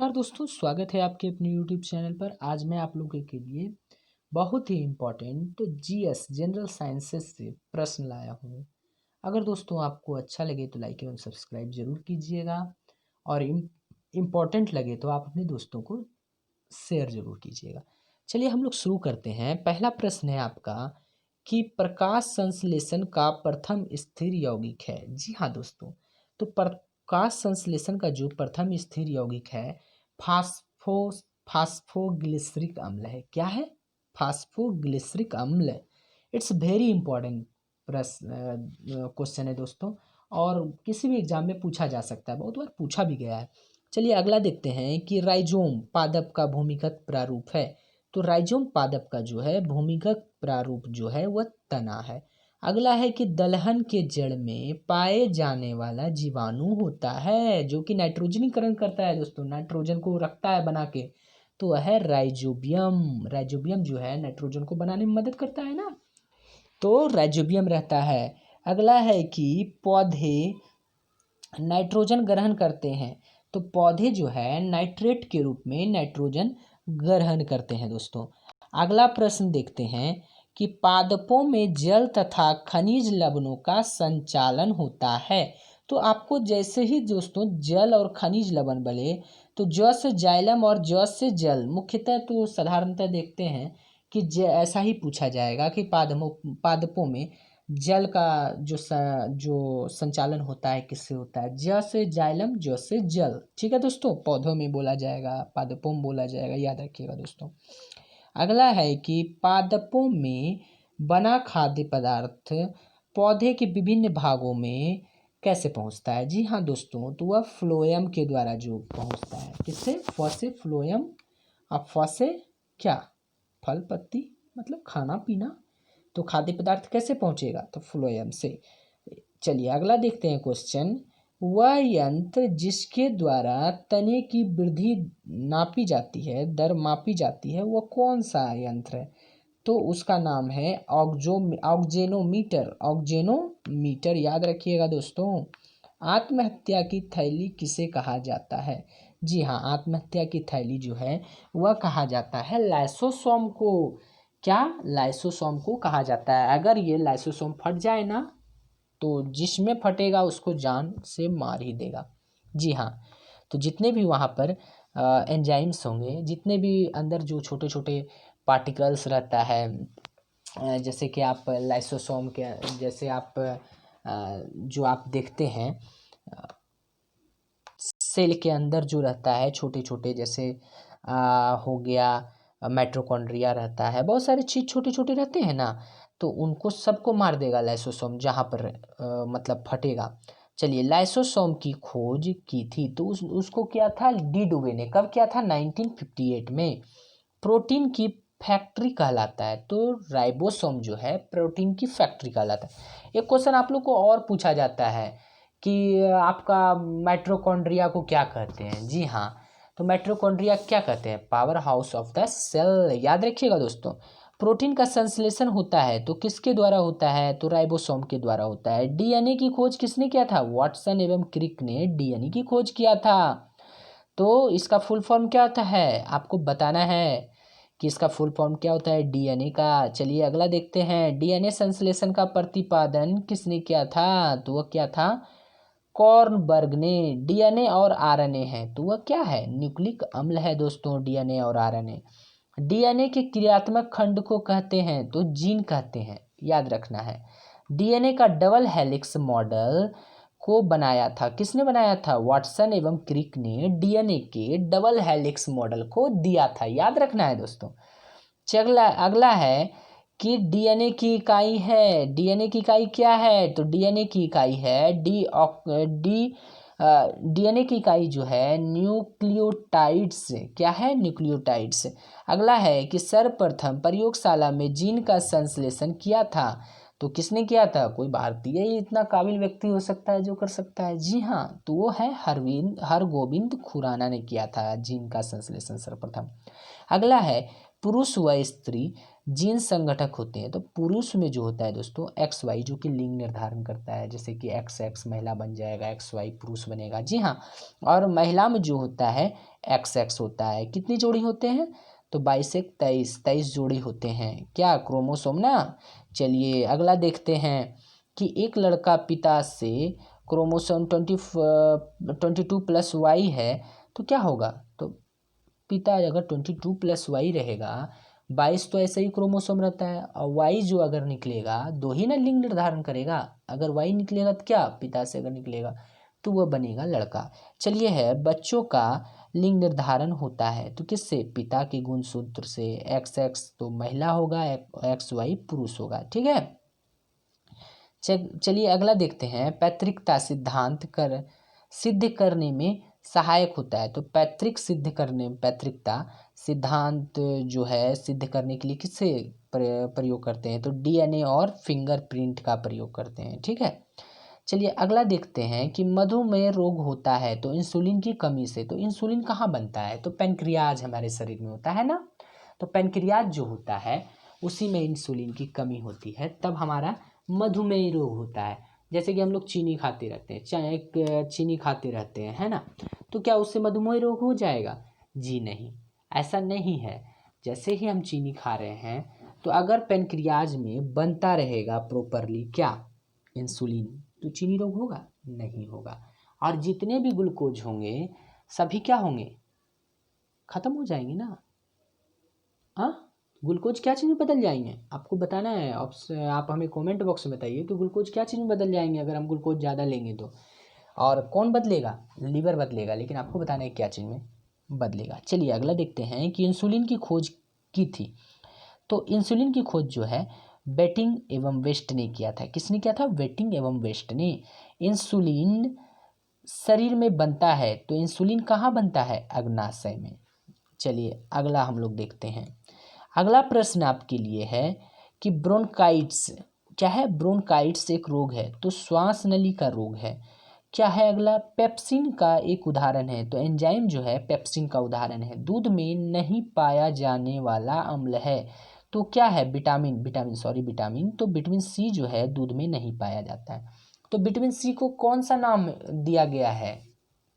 नमस्कार दोस्तों, स्वागत है आपके अपने यूट्यूब चैनल पर। आज मैं आप लोगों के लिए बहुत ही इम्पोर्टेंट जीएस जनरल साइंसेस से प्रश्न लाया हूँ। अगर दोस्तों आपको अच्छा लगे तो लाइक एवं सब्सक्राइब जरूर कीजिएगा और इम्पोर्टेंट लगे तो आप अपने दोस्तों को शेयर जरूर कीजिएगा। चलिए हम लोग शुरू करते हैं। पहला प्रश्न है आपका कि प्रकाश संश्लेषण का प्रथम स्थिर यौगिक है। जी हाँ दोस्तों, तो प्रकाश संश्लेषण का जो प्रथम स्थिर यौगिक है फास्फो फास्फोग्लिसरिक अम्ल है। क्या है? फास्फोग्लिसरिक अम्ल। इट्स वेरी इंपॉर्टेंट प्रश्न क्वेश्चन है दोस्तों, और किसी भी एग्जाम में पूछा जा सकता है, बहुत बार पूछा भी गया है। चलिए अगला देखते हैं कि राइजोम पादप का भूमिगत प्रारूप है। तो राइजोम पादप का जो है भूमिगत प्रारूप जो है वह तना है। अगला है कि दलहन के जड़ में पाए जाने वाला जीवाणु होता है जो कि नाइट्रोजनीकरण करता है दोस्तों, नाइट्रोजन को रखता है बना के, तो वह है राइजोबियम। राइजोबियम जो है नाइट्रोजन को बनाने में मदद करता है ना, तो राइजोबियम रहता है। अगला है कि पौधे नाइट्रोजन ग्रहण करते हैं, तो पौधे जो है नाइट्रेट के रूप में नाइट्रोजन ग्रहण करते हैं दोस्तों। अगला प्रश्न देखते हैं कि पादपों में जल तथा खनिज लवणों का संचालन होता है। तो आपको जैसे ही दोस्तों जल और खनिज लवण बोले तो ज से जाइलम और ज से जल, मुख्यतः तो साधारणतः देखते हैं कि ऐसा ही पूछा जाएगा कि पादपों में जल का जो संचालन होता है किससे होता है? ज से जाइलम, ज से जल। ठीक है दोस्तों, पौधों में बोला जाएगा, पादपों में बोला जाएगा, याद रखिएगा दोस्तों। अगला है कि पादपों में बना खाद्य पदार्थ पौधे के विभिन्न भागों में कैसे पहुंचता है? जी हाँ दोस्तों, तो वह फ्लोएम के द्वारा जो पहुंचता है। किससे? फ से फ्लोएम, अब फ से क्या? फल पत्ती, मतलब खाना पीना। तो खाद्य पदार्थ कैसे पहुंचेगा? तो फ्लोएम से। चलिए अगला देखते हैं क्वेश्चन। वह यंत्र जिसके द्वारा तने की वृद्धि नापी जाती है, दर मापी जाती है, वह कौन सा यंत्र है? तो उसका नाम है ऑक्जेनोमीटर। ऑक्जेनोमीटर याद रखिएगा दोस्तों। आत्महत्या की थैली किसे कहा जाता है? जी हाँ, आत्महत्या की थैली जो है वह कहा जाता है लाइसोसोम को। क्या? लाइसोसोम को कहा जाता है। अगर ये लाइसोसोम फट जाए ना, तो जिसमें फटेगा उसको जान से मार ही देगा। जी हाँ, तो जितने भी वहाँ पर एंजाइम्स होंगे, जितने भी अंदर जो छोटे छोटे पार्टिकल्स रहता है, जैसे कि आप लाइसोसोम के, जैसे आप जो आप देखते हैं सेल के अंदर जो रहता है छोटे छोटे, जैसे हो गया माइटोकॉन्ड्रिया रहता है, बहुत सारे चीज छोटे छोटे रहते हैं ना, तो उनको सबको मार देगा लाइसोसोम जहाँ पर मतलब फटेगा। चलिए, लाइसोसोम की खोज की थी तो उसको क्या था? डी डुबे ने। कब किया था? 1958 में। प्रोटीन की फैक्ट्री कहलाता है, तो राइबोसोम जो है प्रोटीन की फैक्ट्री कहलाता है। एक क्वेश्चन आप लोग को और पूछा जाता है कि आपका माइटोकॉन्ड्रिया को क्या कहते हैं? जी हाँ, तो माइटोकॉन्ड्रिया क्या कहते हैं? Powerhouse of the cell. याद रखिएगा दोस्तों। प्रोटीन का संश्लेषण होता है तो किसके द्वारा होता है? तो राइबोसोम के द्वारा होता है। डीएनए की खोज किसने किया था? वाटसन एवं क्रिक ने डीएनए की खोज किया था। तो इसका फुल फॉर्म क्या होता है आपको बताना है कि इसका फुल फॉर्म क्या होता है डीएनए का। चलिए अगला देखते हैं। डीएनए संश्लेषण का प्रतिपादन किसने किया था? तो वह क्या था? कॉर्नबर्ग ने। डीएनए और आरएनए है, तो वह क्या है? न्यूक्लिक अम्ल है दोस्तों, डीएनए और आरएनए। डीएनए के क्रियात्मक खंड को कहते हैं तो जीन कहते हैं, याद रखना है। डीएनए का डबल हेलिक्स मॉडल को बनाया था, किसने बनाया था? वाटसन एवं क्रिक ने डीएनए के डबल हेलिक्स मॉडल को दिया था, याद रखना है दोस्तों। चगला अगला है कि डीएनए की इकाई है। डीएनए की इकाई क्या है? तो डीएनए की इकाई है डीएनए की इकाई जो है न्यूक्लियोटाइड्स। क्या है? न्यूक्लियोटाइड्स। अगला है कि सर्वप्रथम प्रयोगशाला में जीन का संश्लेषण किया था, तो किसने किया था? कोई भारतीय ही इतना काबिल व्यक्ति हो सकता है जो कर सकता है। जी हाँ, तो वो है हरगोविंद खुराना ने किया था जीन का संश्लेषण सर्वप्रथम। अगला है पुरुष व स्त्री जीन संगठक होते हैं। तो पुरुष में जो होता है दोस्तों XY जो कि लिंग निर्धारण करता है, जैसे कि XX महिला बन जाएगा, XY पुरुष बनेगा। जी हाँ, और महिला में जो होता है XX होता है। कितनी जोड़ी होते हैं? तो 22 एक 23 जोड़ी होते हैं क्या? क्रोमोसोम ना। चलिए अगला देखते हैं कि एक लड़का पिता से क्रोमोसोम 22+Y है तो क्या होगा? तो पिता अगर 22+Y रहेगा, 22 तो ऐसे ही क्रोमोसोम रहता है, और Y जो अगर निकलेगा दो ही ना लिंग निर्धारण करेगा। अगर Y निकलेगा तो क्या? पिता से अगर निकलेगा तो वह बनेगा लड़का। चलिए है बच्चों का लिंग निर्धारण होता है तो किससे? पिता के गुणसूत्र से। XX तो महिला होगा, XY पुरुष होगा। ठीक है, चलिए अगला देखते हैं। पैतृकता सिद्धांत सिद्ध करने में सहायक होता है। तो पैतृकता सिद्धांत जो है सिद्ध करने के लिए किससे प्रयोग करते हैं? तो DNA और फिंगरप्रिंट का प्रयोग करते हैं। ठीक है, चलिए अगला देखते हैं कि मधुमेह रोग होता है तो इंसुलिन की कमी से। तो इंसुलिन कहाँ बनता है? तो पैनक्रियाज हमारे शरीर में होता है ना। तो पैनक्रियाज जो होता है उसी में इंसुलिन की कमी होती है, तब हमारा मधुमेह रोग होता है। जैसे कि हम लोग चीनी खाते रहते हैं, चीनी खाते रहते हैं, है ना, तो क्या उससे मधुमेह रोग हो जाएगा? जी नहीं, ऐसा नहीं है। जैसे ही हम चीनी खा रहे हैं तो अगर पैनक्रियाज में बनता रहेगा प्रॉपरली क्या? इंसुलिन, तो चीनी रोग होगा? नहीं होगा। और जितने भी ग्लूकोज होंगे सभी क्या होंगे? खत्म हो जाएंगे ना। हाँ, ग्लूकोज क्या चीज़ में बदल जाएंगे? आपको बताना है। आप हमें कमेंट बॉक्स में बताइए कि ग्लूकोज क्या चीज़ में बदल जाएंगे अगर हम ग्लूकोज ज़्यादा लेंगे तो। और कौन बदलेगा? लीवर बदलेगा, लेकिन आपको बताना है क्या चीज़ में बदलेगा। चलिए अगला देखते हैं कि इंसुलिन की खोज की थी। तो इंसुलिन की खोज जो है बेटिंग एवं वेस्ट ने किया था। किसने किया था? बेटिंग एवं वेस्ट ने। इंसुलिन शरीर में बनता है तो इंसुलिन कहाँ बनता है? अग्नाशय में। चलिए अगला हम लोग देखते हैं। अगला प्रश्न आपके लिए है कि ब्रोंकाइटिस क्या है? ब्रोंकाइटिस एक रोग है तो श्वास नली का रोग है। क्या है अगला? पेप्सिन का एक उदाहरण है। तो एंजाइम जो है पेप्सिन का उदाहरण है। दूध में नहीं पाया जाने वाला अम्ल है तो क्या है? विटामिन। तो विटामिन C जो है दूध में नहीं पाया जाता है। तो विटामिन C को कौन सा नाम दिया गया है?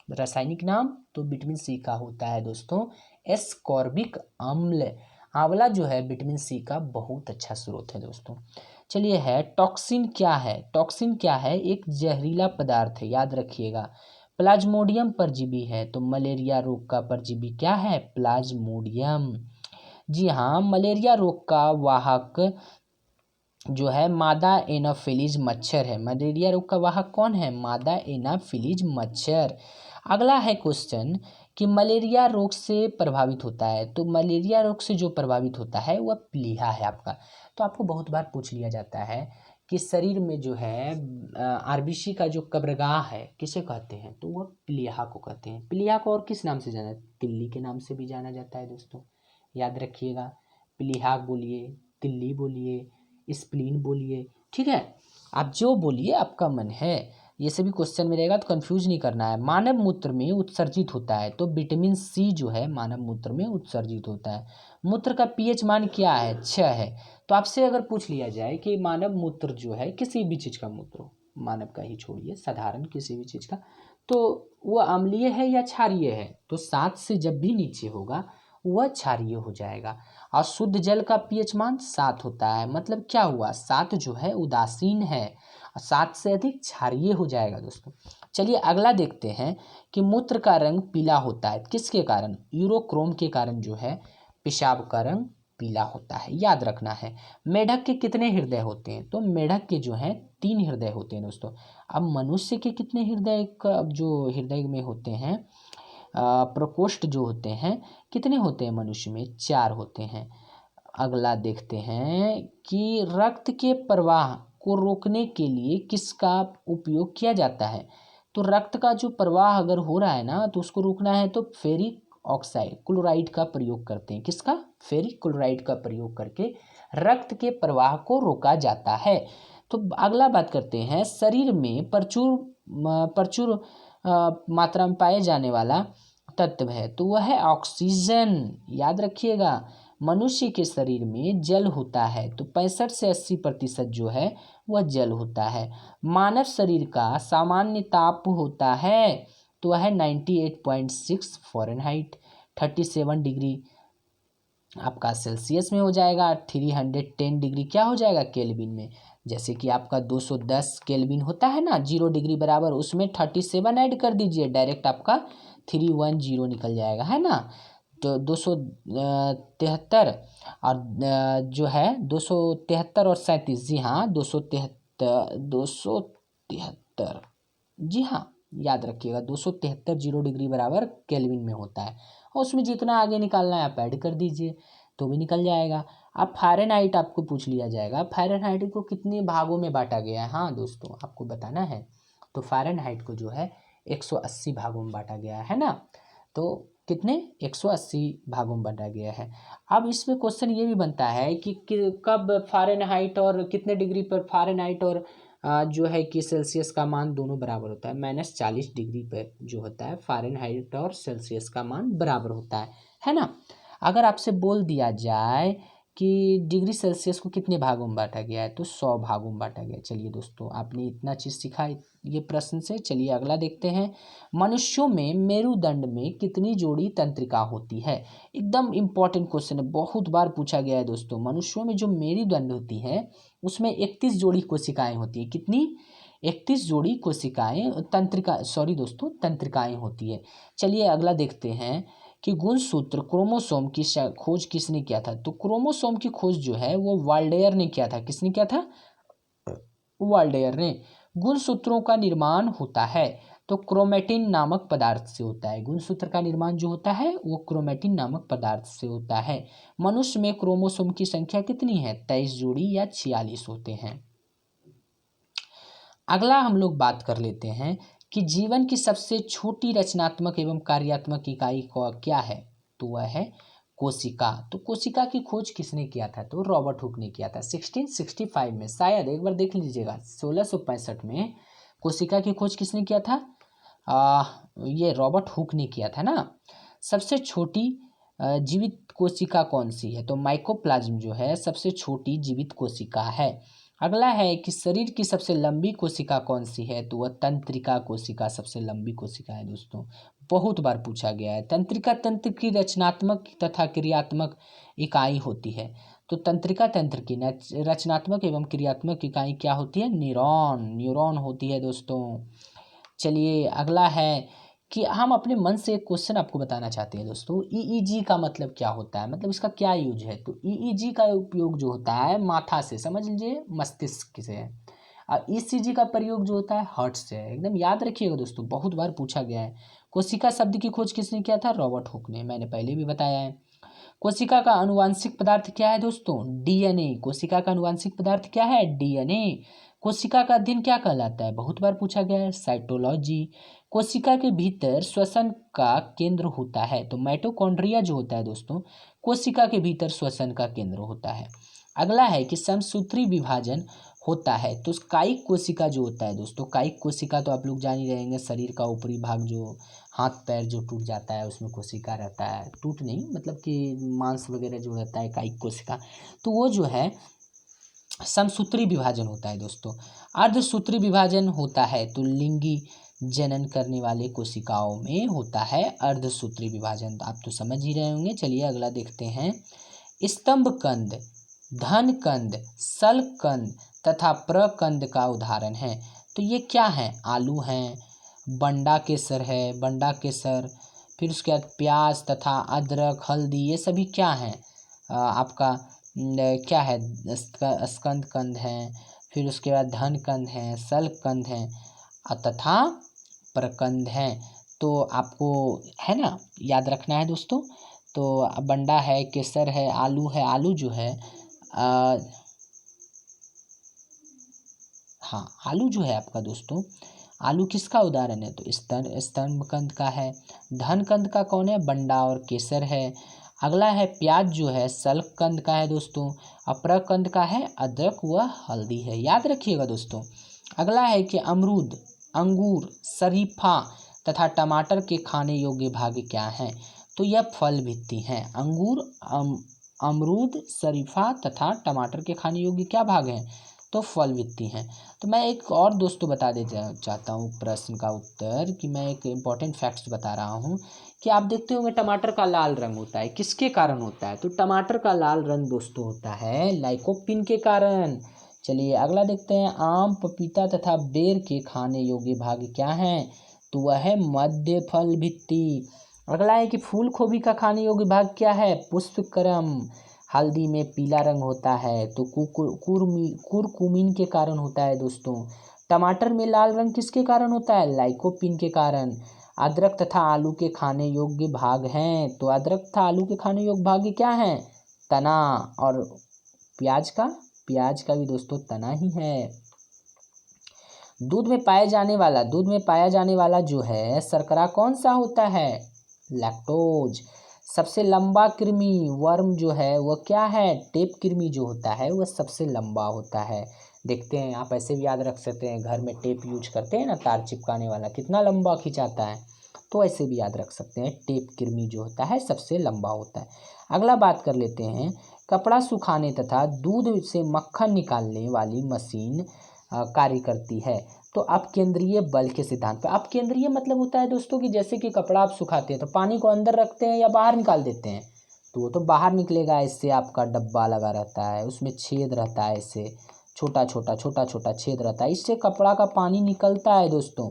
रासायनिक नाम तो विटामिन C का होता है दोस्तों एस्कॉर्बिक अम्ल। आंवला जो है विटामिन C का बहुत अच्छा स्रोत है दोस्तों। चलिए है टॉक्सिन क्या है? टॉक्सिन क्या है? एक जहरीला पदार्थ है, याद रखिएगा। प्लाज्मोडियम परजीवी है तो मलेरिया रोग का परजीवी क्या है? प्लाज्मोडियम। जी हाँ, मलेरिया रोग का वाहक जो है मादा एनाफिलीज मच्छर है। मलेरिया रोग का वाहक कौन है? मादा एनाफिलीज मच्छर। अगला है क्वेश्चन कि मलेरिया रोग से प्रभावित होता है। तो मलेरिया रोग से जो प्रभावित होता है वह प्लीहा है आपका। तो आपको बहुत बार पूछ लिया जाता है कि शरीर में जो है RBC का जो कब्रगाह है किसे कहते हैं? तो वह प्लीहा को कहते हैं। प्लीहा को और किस नाम से जाना? तिल्ली के नाम से भी जाना जाता है दोस्तों, याद रखिएगा। प्लीहा बोलिए, तिल्ली बोलिए, स्प्लीन बोलिए, ठीक है, आप जो बोलिए आपका मन है। ये सभी क्वेश्चन में रहेगा तो कंफ्यूज नहीं करना है। मानव मूत्र में उत्सर्जित होता है तो विटामिन C जो है मानव मूत्र में उत्सर्जित होता है। मूत्र का pH मान क्या है? 6 है। तो आपसे अगर पूछ लिया जाए कि मानव मूत्र जो है किसी भी चीज़ का मूत्र हो, मानव का ही छोड़िए, साधारण किसी भी चीज़ का, तो वह अम्लीय है या क्षारीय है? तो 7 से जब भी नीचे होगा वह क्षारीय हो जाएगा। और शुद्ध जल का pH मान 7 होता है। मतलब क्या हुआ? 7 जो है उदासीन है और 7 से अधिक क्षारीय हो जाएगा दोस्तों। चलिए अगला देखते हैं कि मूत्र का रंग पीला होता है किसके कारण? यूरोक्रोम के कारण जो है पेशाब का रंग पीला होता है, याद रखना है। मेढक के कितने हृदय होते हैं? तो मेढक के जो हैं 3 हृदय होते हैं दोस्तों। अब मनुष्य के कितने हृदय का जो हृदय में होते हैं, प्रकोष्ठ जो होते हैं कितने होते हैं? मनुष्य में 4 होते हैं। अगला देखते हैं कि रक्त के प्रवाह को रोकने के लिए किसका उपयोग किया जाता है? तो रक्त का जो प्रवाह अगर हो रहा है ना तो उसको रोकना है तो फेरिक ऑक्साइड क्लोराइड का प्रयोग करते हैं। किसका? फेरिक क्लोराइड का प्रयोग करके रक्त के प्रवाह को रोका जाता है। तो अगला बात करते हैं, शरीर में प्रचुर मात्रा में पाए जाने वाला तत्व है, तो वह है ऑक्सीजन। याद रखिएगा, मनुष्य के शरीर में जल होता है, तो 65 से 80% जो है वह जल होता है। मानव शरीर का सामान्य ताप होता है, तो वह है 98.6 फ़ारेनहाइट, 37 डिग्री आपका सेल्सियस में हो जाएगा, 310 डिग्री क्या हो जाएगा केल्विन में। जैसे कि आपका 210 केल्विन होता है ना, 0 डिग्री बराबर, उसमें 37 ऐड कर दीजिए, डायरेक्ट आपका 310 निकल जाएगा, है ना। तो 273 और जो है 273 और 37, जी हाँ 273 जी हाँ, याद रखिएगा 273 0 डिग्री बराबर केल्विन में होता है, और उसमें जितना आगे निकालना है आप ऐड कर दीजिए तो भी निकल जाएगा। अब फ़ारेनहाइट आपको पूछ लिया जाएगा, फ़ारेनहाइट को कितने भागों में बांटा गया है, हाँ दोस्तों आपको बताना है। तो फ़ारेनहाइट को जो है 180 भागों में बांटा गया है ना। तो कितने 180 भागों में बांटा गया है। अब इसमें क्वेश्चन ये भी बनता है कि कब फ़ारेनहाइट और कितने डिग्री पर फ़ारेनहाइट और जो है कि सेल्सियस का मान दोनों बराबर होता है। -40 डिग्री पर जो होता है फ़ारेनहाइट और सेल्सियस का मान बराबर होता है ना। अगर आपसे बोल दिया जाए कि डिग्री सेल्सियस को कितने भागों में बांटा गया है, तो 100 भागों में बांटा गया। चलिए दोस्तों, आपने इतना चीज़ सीखा ये प्रश्न से। चलिए अगला देखते हैं, मनुष्यों में मेरुदंड में कितनी जोड़ी तंत्रिका होती है। एकदम इम्पॉर्टेंट क्वेश्चन है, बहुत बार पूछा गया है दोस्तों। मनुष्यों में जो मेरुदंड होती है उसमें 31 जोड़ी कोशिकाएं होती है। कितनी? 31 जोड़ी कोशिकाएं, तंत्रिकाएं होती है। चलिए अगला देखते हैं कि गुणसूत्र क्रोमोसोम की खोज किसने किया था। तो क्रोमोसोम की खोज जो है वो वाल्डेयर ने किया था। किसने किया था? वाल्डेयर ने। गुणसूत्रों का निर्माण होता है तो क्रोमेटिन नामक पदार्थ से होता है। गुणसूत्र का निर्माण जो होता है वो क्रोमेटिन नामक पदार्थ से होता है। मनुष्य में क्रोमोसोम की संख्या कितनी है? 23 जोड़ी या 46 होते हैं। अगला हम लोग बात कर लेते हैं कि जीवन की सबसे छोटी रचनात्मक एवं कार्यात्मक इकाई क्या है। तो वह है कोशिका। तो कोशिका की खोज किसने किया था? तो रॉबर्ट हुक ने किया था 1665 में। शायद एक बार देख लीजिएगा, 1665 में कोशिका की खोज किसने किया था? ये रॉबर्ट हुक ने किया था ना। सबसे छोटी जीवित कोशिका कौन सी है? तो माइकोप्लाज्म जो है सबसे छोटी जीवित कोशिका है। अगला है कि शरीर की सबसे लंबी कोशिका कौन सी है? तो वह तंत्रिका कोशिका सबसे लंबी कोशिका है दोस्तों, बहुत बार पूछा गया है। तंत्रिका तंत्र की रचनात्मक तथा क्रियात्मक इकाई होती है। तो तंत्रिका तंत्र की रचनात्मक एवं क्रियात्मक इकाई क्या होती है? न्यूरॉन होती है दोस्तों। चलिए अगला है कि हम अपने मन से एक क्वेश्चन आपको बताना चाहते हैं दोस्तों। ईईजी का मतलब क्या होता है, मतलब इसका क्या यूज है? तो ईईजी का उपयोग जो होता है माथा से, समझ लीजिए मस्तिष्क से है, और ईसीजी का प्रयोग जो होता है हार्ट से है। एकदम याद रखिएगा दोस्तों, बहुत बार पूछा गया है। कोशिका शब्द की खोज किसने किया था? रॉबर्ट हुक ने, मैंने पहले भी बताया है। कोशिका का आनुवांशिक पदार्थ क्या है दोस्तों? डीएनए। कोशिका का आनुवांशिक पदार्थ क्या है? डीएनए। कोशिका का अध्ययन क्या कहलाता है? बहुत बार पूछा गया है, साइटोलॉजी। कोशिका के भीतर श्वसन का केंद्र होता है। तो माइटोकॉन्ड्रिया जो होता है दोस्तों, कोशिका के भीतर श्वसन का केंद्र होता है। अगला है कि समसूत्री विभाजन होता है। तो कायिक कोशिका जो होता है दोस्तों, कायिक कोशिका तो आप लोग जान ही रहेंगे, शरीर का ऊपरी भाग जो हाथ पैर जो टूट जाता है उसमें कोशिका रहता है। टूट नहीं मतलब कि मांस वगैरह जो रहता है कायिक कोशिका, तो वो जो है समसूत्री विभाजन होता है दोस्तों। अर्धसूत्री विभाजन होता है तो लिंगी जनन करने वाले कोशिकाओं में होता है अर्धसूत्री विभाजन। आप तो समझ ही रहे होंगे। चलिए अगला देखते हैं, स्तंभ कंद, धन कंद, सल कंद तथा प्रकंद का उदाहरण है। तो ये क्या है? आलू हैं, बंडा केसर है, बंडा केसर, फिर उसके बाद प्याज तथा अदरक, हल्दी, ये सभी क्या हैं? आपका क्या है? स्कंद कंद हैं, फिर उसके बाद धन कंद हैं, सल कंद हैं तथा प्रकंद हैं। तो आपको है ना याद रखना है दोस्तों। तो बंडा है, केसर है, आलू है। आलू जो है हाँ, आलू जो है आपका दोस्तों, आलू किसका उदाहरण है? तो स्तंभ कंद का है। धन कंद का कौन है? बंडा और केसर है। अगला है प्याज जो है शल्ककंद का है दोस्तों, अप्रकंद का है, अदरक व हल्दी है, याद रखिएगा दोस्तों। अगला है कि अमरूद, अंगूर, शरीफा तथा टमाटर के खाने योग्य भाग क्या हैं? तो यह फल भित्ति हैं। अंगूर, अमरूद, शरीफा तथा टमाटर के खाने योग्य क्या भाग हैं? तो फल भित्ति हैं। तो मैं एक और दोस्तों बता दे चाहता हूँ प्रश्न का उत्तर, कि मैं एक इम्पॉर्टेंट फैक्ट्स बता रहा हूँ कि आप देखते होंगे टमाटर का लाल रंग होता है, किसके कारण होता है? तो टमाटर का लाल रंग दोस्तों होता है लाइकोपिन के कारण। चलिए अगला देखते हैं, आम, पपीता तथा बेर के खाने योग्य भाग क्या हैं? तो वह है मध्य फल भित्ति। अगला है कि फूल गोभी का खाने योग्य भाग क्या है? पुष्पक्रम। हल्दी में पीला रंग होता है तो कुरकुमीन के कारण होता है दोस्तों। टमाटर में लाल रंग किसके कारण होता है? लाइकोपिन के कारण। अदरक तथा आलू के खाने योग्य भाग हैं, तो अदरक तथा आलू के खाने योग्य भाग क्या हैं? तना। और प्याज का भी दोस्तों तना ही है। दूध में पाया जाने वाला जो है शर्करा कौन सा होता है? लैक्टोज। सबसे लंबा कृमि वर्म जो है वह क्या है? टेप कृमि जो होता है वह सबसे लंबा होता है। देखते हैं, आप ऐसे भी याद रख सकते हैं, घर में टेप यूज करते हैं ना, तार चिपकाने वाला, कितना लंबा खिंचाता है, तो ऐसे भी याद रख सकते हैं, टेप कृमि जो होता है सबसे लंबा होता है। अगला बात कर लेते हैं, कपड़ा सुखाने तथा दूध से मक्खन निकालने वाली मशीन कार्य करती है। तो अपकेंद्रीय बल के सिद्धांत पर। अपकेंद्रीय मतलब होता है दोस्तों कि जैसे कि कपड़ा आप सुखाते हैं तो पानी को अंदर रखते हैं या बाहर निकाल देते हैं, तो वो तो बाहर निकलेगा। इससे आपका डब्बा लगा रहता है, उसमें छेद रहता है, इससे छोटा छोटा छेद रहता है, इससे कपड़ा का पानी निकलता है दोस्तों।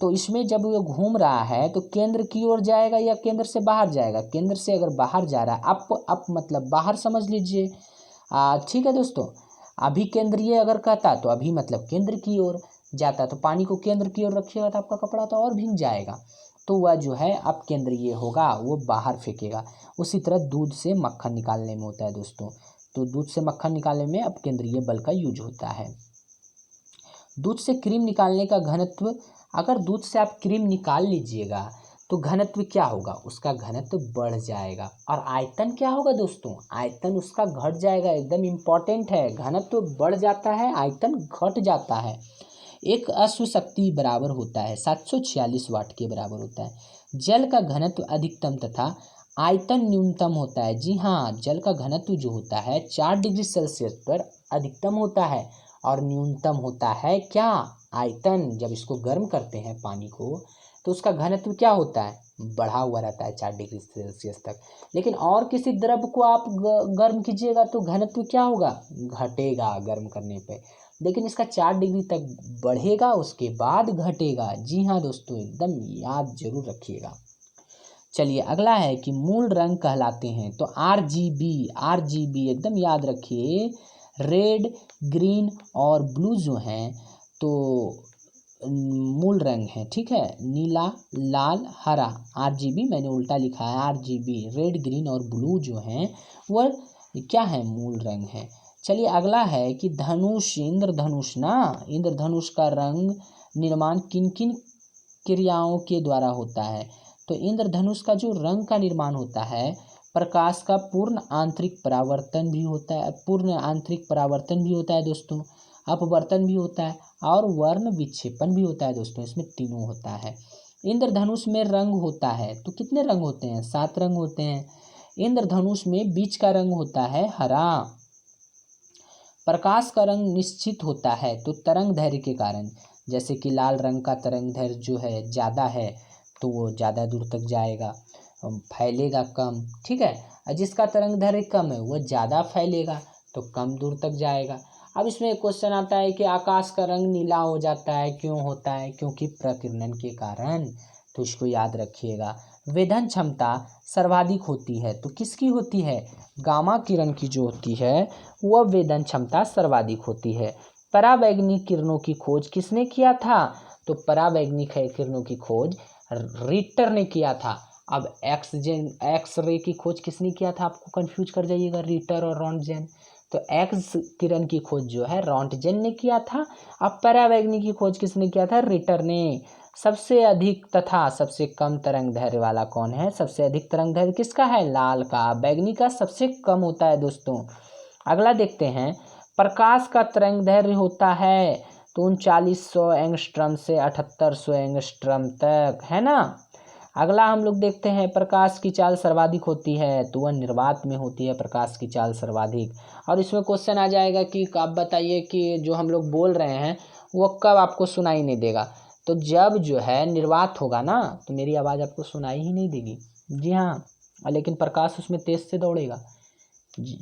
तो इसमें जब वो घूम रहा है तो केंद्र की ओर जाएगा या केंद्र से बाहर जाएगा? केंद्र से अगर बाहर जा रहा है, अप मतलब बाहर समझ लीजिए, ठीक है दोस्तों। अभी केंद्रीय अगर कहता तो अभी मतलब केंद्र की ओर जाता, तो पानी को केंद्र की ओर रखिएगा तो आपका कपड़ा तो और भीग जाएगा, तो वह जो है अपकेंद्रीय होगा, वो बाहर फेंकेगा। उसी तरह दूध से मक्खन निकालने में होता है दोस्तों, तो दूध से मक्खन निकालने में अपकेंद्रीय बल का यूज होता है। दूध से क्रीम निकालने का घनत्व, अगर दूध से आप क्रीम निकाल लीजिएगा तो घनत्व क्या होगा? उसका घनत्व बढ़ जाएगा। और आयतन क्या होगा दोस्तों? आयतन उसका घट जाएगा। एकदम इम्पॉर्टेंट है, घनत्व बढ़ जाता है, आयतन घट जाता है। एक अश्व शक्ति बराबर होता है 746 वाट के बराबर होता है। जल का घनत्व अधिकतम तथा आयतन न्यूनतम होता है। जी हाँ, जल का घनत्व जो होता है 4 डिग्री सेल्सियस पर अधिकतम होता है और न्यूनतम होता है क्या? आयतन। जब इसको गर्म करते हैं पानी को तो उसका घनत्व क्या होता है? बढ़ा हुआ रहता है 4 डिग्री सेल्सियस तक। लेकिन और किसी द्रव को आप गर्म कीजिएगा तो घनत्व क्या होगा? घटेगा गर्म करने पे। लेकिन इसका 4 डिग्री तक बढ़ेगा, उसके बाद घटेगा। जी हाँ दोस्तों, एकदम याद जरूर रखिएगा। चलिए अगला है कि मूल रंग कहलाते हैं, तो आरजीबी एकदम याद रखिए। रेड, ग्रीन और ब्लू जो हैं तो मूल रंग हैं, ठीक है। नीला, लाल, हरा, आरजीबी मैंने उल्टा लिखा है, आरजीबी रेड, ग्रीन और ब्लू जो हैं वह क्या है? मूल रंग है। चलिए अगला है कि धनुष, इंद्रधनुष का रंग निर्माण किन किन क्रियाओं के द्वारा होता है? तो इंद्रधनुष का जो रंग का निर्माण होता है, प्रकाश का पूर्ण आंतरिक परावर्तन भी होता है दोस्तों, अपवर्तन भी होता है और वर्ण विक्षेपण भी होता है दोस्तों। इसमें तीनों होता है। इंद्रधनुष में रंग होता है, तो कितने रंग होते हैं? 7 रंग होते हैं। इंद्रधनुष में बीच का रंग होता है हरा। प्रकाश का रंग निश्चित होता है, तो तरंग दैर्घ्य के कारण, जैसे कि लाल रंग का तरंग दैर्घ्य जो है ज़्यादा है तो वो ज़्यादा दूर तक जाएगा, फैलेगा कम, ठीक है। और जिसका तरंग दैर्घ्य कम है वो ज़्यादा फैलेगा तो कम दूर तक जाएगा। अब इसमें एक क्वेश्चन आता है कि आकाश का रंग नीला हो जाता है, क्यों होता है? क्योंकि प्रकीर्णन के कारण, तो इसको याद रखिएगा। वेधन क्षमता सर्वाधिक होती है, तो किसकी होती है? गामा किरण की जो होती है वह वेधन क्षमता सर्वाधिक होती है। परावैंगनिक किरणों की खोज किसने किया था? तो परावैंगनिक किरणों की खोज रिटर ने किया था। अब एक्स रे की खोज किसने किया था? आपको कंफ्यूज कर जाइएगा रिटर और रॉन्टजेन। तो एक्स किरण की खोज जो है रॉन्टजेन ने किया था। अब परावैंगनिक की खोज किसने किया था? रिटर ने। सबसे अधिक तथा सबसे कम तरंग दैर्घ्य वाला कौन है? सबसे अधिक तरंग दैर्घ्य किसका है? लाल का। बैगनी का सबसे कम होता है दोस्तों। अगला देखते हैं, प्रकाश का तरंग दैर्घ्य होता है तो 3900 एंगस्ट्रम से 7800 एंगस्ट्रम तक, है ना। अगला हम लोग देखते हैं, प्रकाश की चाल सर्वाधिक होती है तो वह निर्वात में होती है प्रकाश की चाल सर्वाधिक। और इसमें क्वेश्चन आ जाएगा कि आप बताइए कि जो हम लोग बोल रहे हैं वो कब आपको सुनाई नहीं देगा? तो जब जो है निर्वात होगा ना, तो मेरी आवाज़ आपको सुनाई ही नहीं देगी। जी हाँ, लेकिन प्रकाश उसमें तेज से दौड़ेगा।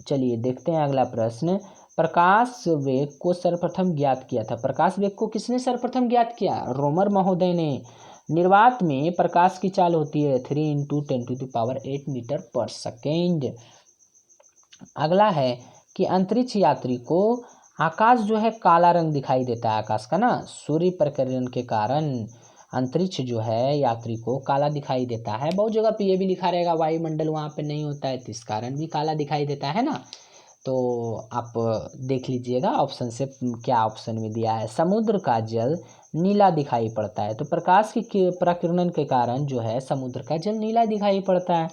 चलिए देखते हैं अगला प्रश्न। प्रकाश वेग को सर्वप्रथम ज्ञात किया था। प्रकाश वेग को किसने सर्वप्रथम ज्ञात किया? रोमर महोदय ने। निर्वात में प्रकाश की चाल होती है 3 × 10⁸ मीटर पर सेकेंड। अगला है कि अंतरिक्ष यात्री को आकाश जो है काला रंग दिखाई देता है आकाश का ना, सूर्य प्रकीर्णन के कारण अंतरिक्ष जो है यात्री को काला दिखाई देता है। बहुत जगह पे ये भी लिखा रहेगा वायुमंडल वहाँ पे नहीं होता है तो इस कारण भी काला दिखाई देता है ना। तो आप देख लीजिएगा ऑप्शन से क्या ऑप्शन में दिया है। समुद्र का जल नीला दिखाई पड़ता है, तो प्रकाश की प्रकीर्णन के कारण जो है समुद्र का जल नीला दिखाई पड़ता है।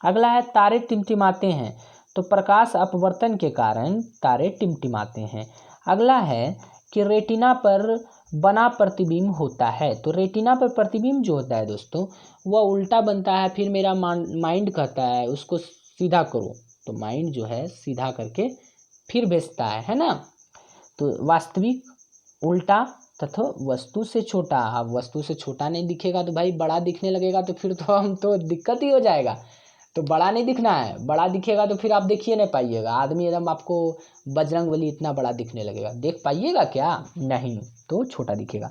अगला है तारे टिमटिमाते हैं, तो प्रकाश अपवर्तन के कारण तारे टिमटिमाते हैं। अगला है कि रेटिना पर बना प्रतिबिंब होता है, तो रेटिना पर प्रतिबिंब जो होता है दोस्तों वह उल्टा बनता है। फिर मेरा माइंड कहता है उसको सीधा करो, तो माइंड जो है सीधा करके फिर भेजता है ना। तो वास्तविक, उल्टा तथा वस्तु से छोटा। अब वस्तु से छोटा नहीं दिखेगा तो भाई बड़ा दिखने लगेगा, तो फिर तो हम तो दिक्कत ही हो जाएगा। तो बड़ा नहीं दिखना है, बड़ा दिखेगा तो फिर आप देखिए नहीं पाइएगा। आदमी एकदम आपको बजरंगबली इतना बड़ा दिखने लगेगा, देख पाइएगा क्या? नहीं, तो छोटा दिखेगा।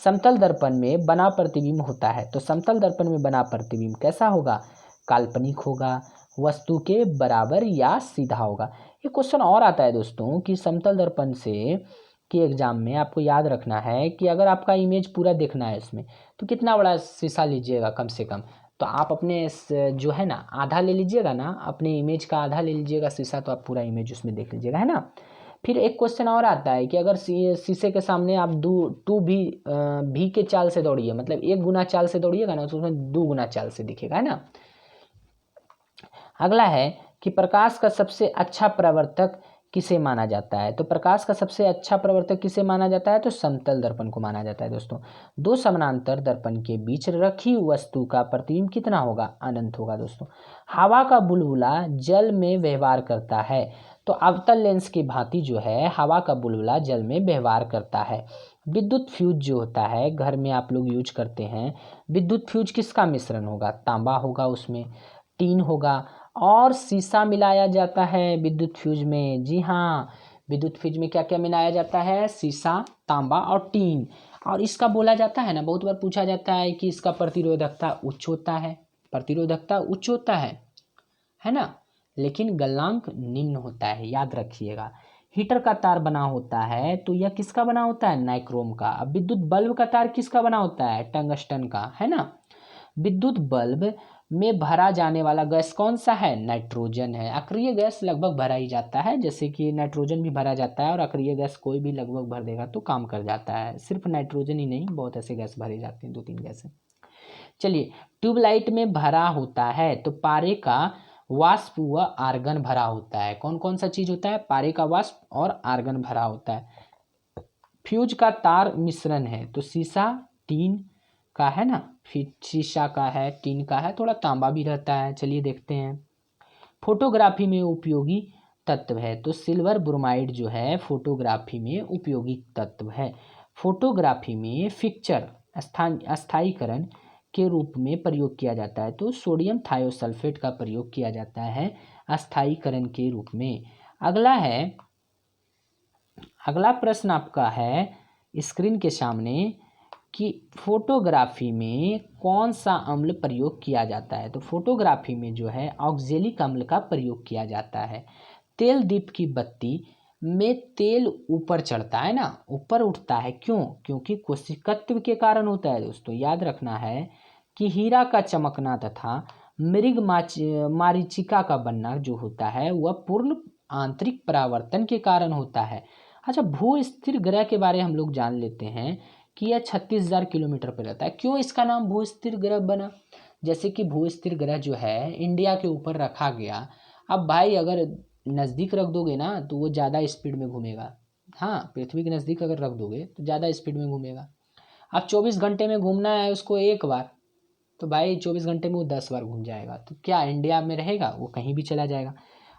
समतल दर्पण में बना प्रतिबिंब होता है, तो समतल दर्पण में बना प्रतिबिंब कैसा होगा? काल्पनिक होगा, वस्तु के बराबर या सीधा होगा। ये क्वेश्चन और आता है दोस्तों कि समतल दर्पण से कि एग्जाम में आपको याद रखना है कि अगर आपका इमेज पूरा देखना है इसमें, तो कितना बड़ा शीशा लीजिएगा कम से कम। तो आप अपने जो है ना आधा ले लीजिएगा ना, अपने इमेज का आधा ले लीजिएगा शीशा, तो आप पूरा इमेज उसमें देख लीजिएगा, है ना। फिर एक क्वेश्चन और आता है कि अगर शीशे के सामने आप टू भी के चाल से दौड़िए, मतलब 1 गुना चाल से दौड़िएगा ना, तो उसमें 2 गुना चाल से दिखेगा, है ना। अगला है कि प्रकाश का सबसे अच्छा प्रवर्तक किसे माना जाता है? तो प्रकाश का सबसे अच्छा प्रवर्तक किसे माना जाता है? तो समतल दर्पण को माना जाता है दोस्तों। 2 समानांतर दर्पण के बीच रखी वस्तु का प्रतिबिंब कितना होगा? अनंत होगा दोस्तों। हवा का बुलबुला जल में व्यवहार करता है, तो अवतल लेंस की भांति जो है हवा का बुलबुला जल में व्यवहार करता है। विद्युत फ्यूज जो होता है घर में आप लोग यूज करते हैं, विद्युत फ्यूज किसका मिश्रण होगा? तांबा होगा, उसमें टीन होगा और शीशा मिलाया जाता है विद्युत फ्यूज में। जी हाँ, विद्युत फ्यूज में क्या क्या मिलाया जाता है? शीशा, तांबा और टीन। और इसका बोला जाता है ना, बहुत बार पूछा जाता है कि इसका प्रतिरोधकता उच्च होता है, प्रतिरोधकता उच्च होता है ना, लेकिन गलनांक निम्न होता है, याद रखिएगा। हीटर का तार बना होता है तो यह किसका बना होता है? नाइक्रोम का। अब विद्युत बल्ब का तार किसका बना होता है? टंगस्टन का, है ना। विद्युत बल्ब में भरा जाने वाला गैस कौन सा है? नाइट्रोजन है। अक्रिय गैस लगभग भरा ही जाता है, जैसे कि नाइट्रोजन भी भरा जाता है और अक्रिय गैस कोई भी लगभग भर देगा तो काम कर जाता है। सिर्फ नाइट्रोजन ही नहीं, बहुत ऐसे गैस भरे जाते हैं, 2-3 गैस। चलिए, ट्यूबलाइट में भरा होता है तो पारे का वाष्प व आर्गन भरा होता है। कौन कौन सा चीज होता है? पारे का वाष्प और आर्गन भरा होता है। फ्यूज का तार मिश्रण है, तो शीशा टीन का है ना, फिर शीशा का है, टीन का है, थोड़ा तांबा भी रहता है। चलिए देखते हैं। फोटोग्राफी में उपयोगी तत्व है, तो सिल्वर ब्रोमाइड जो है फोटोग्राफी में उपयोगी तत्व है। फोटोग्राफी में फिक्चर अस्थायीकरण के रूप में प्रयोग किया जाता है, तो सोडियम थायोसल्फेट का प्रयोग किया जाता है अस्थायीकरण के रूप में। अगला प्रश्न आपका है स्क्रीन के सामने कि फोटोग्राफी में कौन सा अम्ल प्रयोग किया जाता है? तो फोटोग्राफी में जो है ऑक्जेलिक अम्ल का प्रयोग किया जाता है। तेल दीप की बत्ती में तेल ऊपर चढ़ता है ना, ऊपर उठता है, क्यों? क्योंकि कोशिकत्व के कारण होता है दोस्तों। याद रखना है कि हीरा का चमकना तथा मृग मारीचिका का बनना जो होता है वह पूर्ण आंतरिक परावर्तन के कारण होता है। अच्छा, भू स्थिर ग्रह के बारे हम लोग जान लेते हैं कि यह 36,000 किलोमीटर पर रहता है। क्यों इसका नाम भू स्थिर ग्रह बना? जैसे कि भू स्थिर ग्रह जो है इंडिया के ऊपर रखा गया। अब भाई अगर नज़दीक रख दोगे ना तो वो ज़्यादा स्पीड में घूमेगा। हाँ, पृथ्वी के नज़दीक अगर रख दोगे तो ज़्यादा स्पीड में घूमेगा। अब 24 घंटे में घूमना है उसको एक बार, तो भाई 24 घंटे में वो 10 बार घूम जाएगा, तो क्या इंडिया में रहेगा? वो कहीं भी चला जाएगा।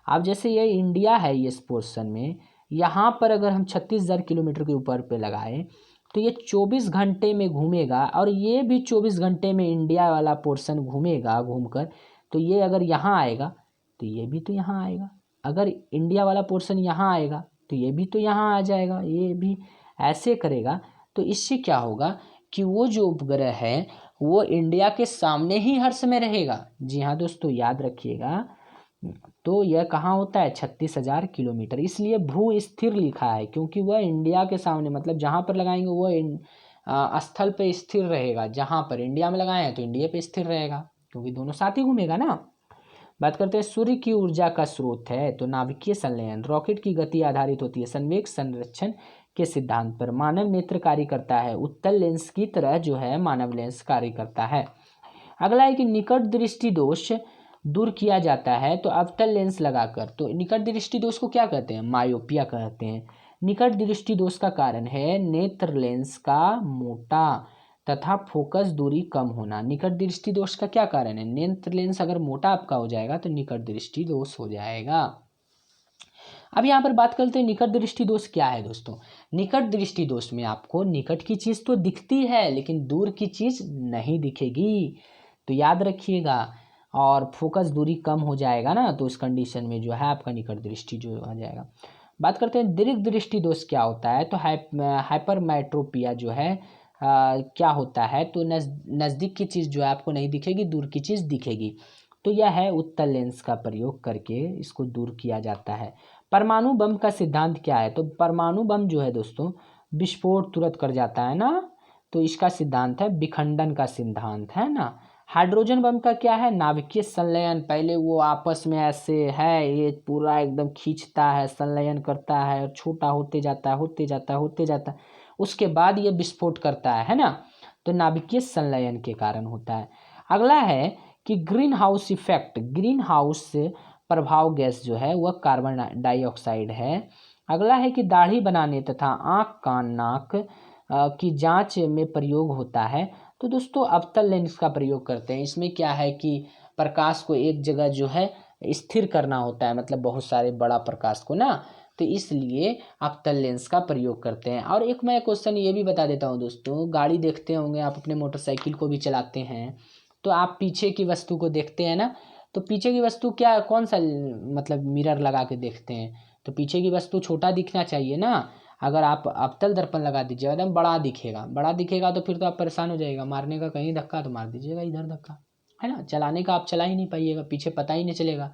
अब जैसे ये इंडिया है इस पोर्शन में, यहाँ पर अगर हम 36,000 किलोमीटर के ऊपर पे लगाएं तो ये 24 घंटे में घूमेगा, और ये भी 24 घंटे में इंडिया वाला पोर्शन घूमेगा घूमकर। तो ये अगर यहाँ आएगा तो ये भी तो यहाँ आएगा, अगर इंडिया वाला पोर्शन यहाँ आएगा तो ये भी तो यहाँ आ जाएगा, ये भी ऐसे करेगा। तो इससे क्या होगा कि वो जो उपग्रह है वो इंडिया के सामने ही हर समय रहेगा। जी हाँ दोस्तों, याद रखिएगा। तो यह कहाँ होता है? 36,000 किलोमीटर। इसलिए भू स्थिर लिखा है क्योंकि वह इंडिया के सामने, मतलब जहाँ पर लगाएंगे वह स्थल पे स्थिर रहेगा। जहाँ पर इंडिया में लगाए हैं तो इंडिया पे स्थिर रहेगा, क्योंकि दोनों साथ ही घूमेगा ना। बात करते हैं सूर्य की ऊर्जा का स्रोत है तो नाभिकीय संलयन। रॉकेट की गति आधारित होती है संवेग संरक्षण के सिद्धांत पर। मानव नेत्र कार्य करता है उत्तल लेंस की तरह जो है मानव लेंस कार्य करता है। अगला है कि निकट दृष्टि दोष दूर किया जाता है तो अवतल लेंस लगाकर। तो निकट दृष्टि दोष को क्या कहते हैं? मायोपिया कहते हैं। निकट दृष्टि दोष का कारण है नेत्र लेंस का मोटा तथा फोकस दूरी कम होना। निकट दृष्टि दोष का क्या कारण है? नेत्र लेंस अगर मोटा आपका हो जाएगा तो निकट दृष्टि दोष हो जाएगा। अब यहाँ पर बात करते हैं निकट दृष्टि दोष क्या है दोस्तों। निकट दृष्टि दोष में आपको निकट की चीज़ तो दिखती है लेकिन दूर की चीज़ नहीं दिखेगी, तो याद रखिएगा। और फोकस दूरी कम हो जाएगा ना, तो इस कंडीशन में जो है आपका निकट दृष्टि जो हो जाएगा। बात करते हैं दीर्घ दृष्टि दोष क्या होता है। तो हाइपरमेट्रोपिया जो है क्या होता है? तो नज़दीक की चीज़ जो है आपको नहीं दिखेगी, दूर की चीज़ दिखेगी। तो यह है उत्तल लेंस का प्रयोग करके इसको दूर किया जाता है। परमाणु बम का सिद्धांत क्या है? तो परमाणु बम जो है दोस्तों विस्फोट तुरंत कर जाता है ना, तो इसका सिद्धांत है विखंडन का सिद्धांत, है ना। हाइड्रोजन बम का क्या है? नाभिकीय संलयन। पहले वो आपस में ऐसे है, ये पूरा एकदम खींचता है, संलयन करता है और छोटा होते जाता है, होते जाता है, होते जाता है, उसके बाद ये विस्फोट करता है ना। तो नाभिकीय संलयन के कारण होता है। अगला है कि green house effect. Green house प्रभाव गैस जो है वह कार्बन डाइऑक्साइड है। अगला है कि दाढ़ी बनाने तथा आँख कान नाक की जांच में प्रयोग होता है। तो दोस्तों अवतल लेंस का प्रयोग करते हैं। इसमें क्या है कि प्रकाश को एक जगह जो है स्थिर करना होता है, मतलब बहुत सारे बड़ा प्रकाश को ना, तो इसलिए अवतल लेंस का प्रयोग करते हैं। और एक मैं क्वेश्चन ये भी बता देता हूँ दोस्तों, गाड़ी देखते होंगे आप, अपने मोटरसाइकिल को भी चलाते हैं तो आप पीछे की वस्तु को देखते हैं ना। तो पीछे की वस्तु क्या, कौन सा मतलब मिरर लगा के देखते हैं? तो पीछे की वस्तु छोटा दिखना चाहिए ना। अगर आप अवतल दर्पण लगा दीजिएगा एकदम बड़ा दिखेगा, बड़ा दिखेगा तो फिर तो आप परेशान हो जाएगा। मारने का कहीं धक्का तो मार दीजिएगा इधर धक्का, है ना। चलाने का आप चला ही नहीं पाइएगा, पीछे पता ही नहीं चलेगा।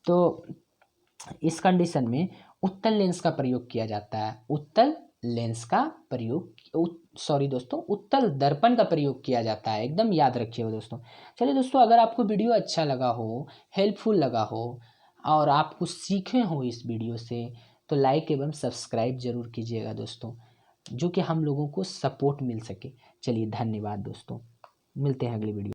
तो इस कंडीशन में उत्तल लेंस का प्रयोग किया जाता है। उत्तल लेंस का प्रयोग सॉरी दोस्तों, उत्तल दर्पण का प्रयोग किया जाता है, एकदम याद रखिएगा दोस्तों। चलिए दोस्तों, अगर आपको वीडियो अच्छा लगा हो, हेल्पफुल लगा हो और आप कुछ सीखे हो इस वीडियो से, तो लाइक एवं सब्सक्राइब जरूर कीजिएगा दोस्तों, जो कि हम लोगों को सपोर्ट मिल सके। चलिए धन्यवाद दोस्तों, मिलते हैं अगली वीडियो।